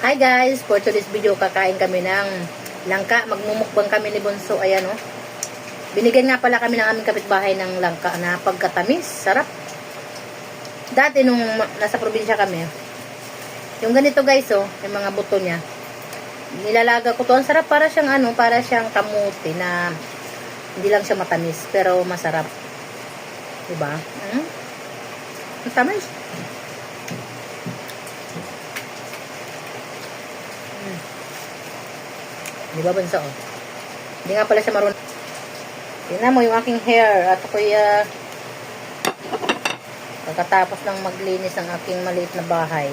Hi guys, for today's video kakain kami ng langka. Magmumukbang kami ni Bunso. Ayan o. Binigyan nga pala kami ng aming kapitbahay ng langka na pagkatamis. Sarap. Dati nung nasa probinsya kami, yung ganito guys o, yung mga buto niya. Nilalaga ko to. Ang sarap, para siyang ano, para siyang kamuti na hindi lang siya matamis pero masarap. Diba? Matamis. Di ba, Bunso? Hindi nga pala siya marunong. Tingnan mo yung aking hair. At ako'y pagkatapos ng maglinis ng aking maliit na bahay.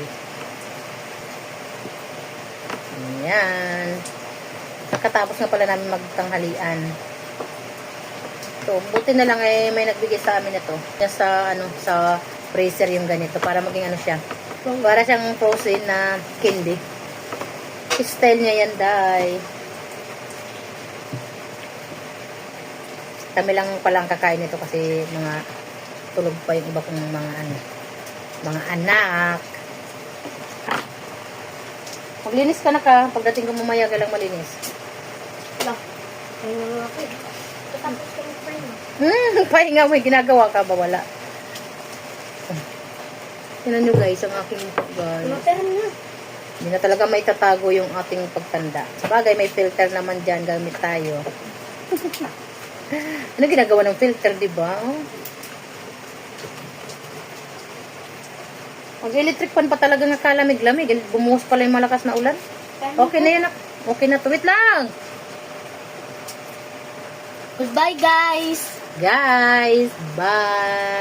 Ayan. Pagkatapos nga pala namin magtanghalian. So, buti na lang may nagbigay sa amin ito. Yan sa, sa freezer yung ganito. Para maging ano siya. Para siyang frozen na candy. Style niya yan, day. Kami lang palang kakain nito kasi mga tulog pa yung iba kong mga anak. Maglinis ka na ka. Pagdating ko mamaya ka lang malinis. Wala. Ayun nga ako eh. Tapos ko yung Pahinga mo, ginagawa ka ba? Wala. Tignan nyo guys, ang aking guys. Pero na. Hindi na talaga may tatago yung ating pagtanda. Sabagay, may filter naman dyan. Gamit tayo. Ano ginagawa ng filter, diba? Mag-electric fan pa talaga nga kalamig-lamig. Bumuhos pala yung malakas na ulan. Okay na yan. Okay na to. Wait lang. Goodbye guys! Guys, bye!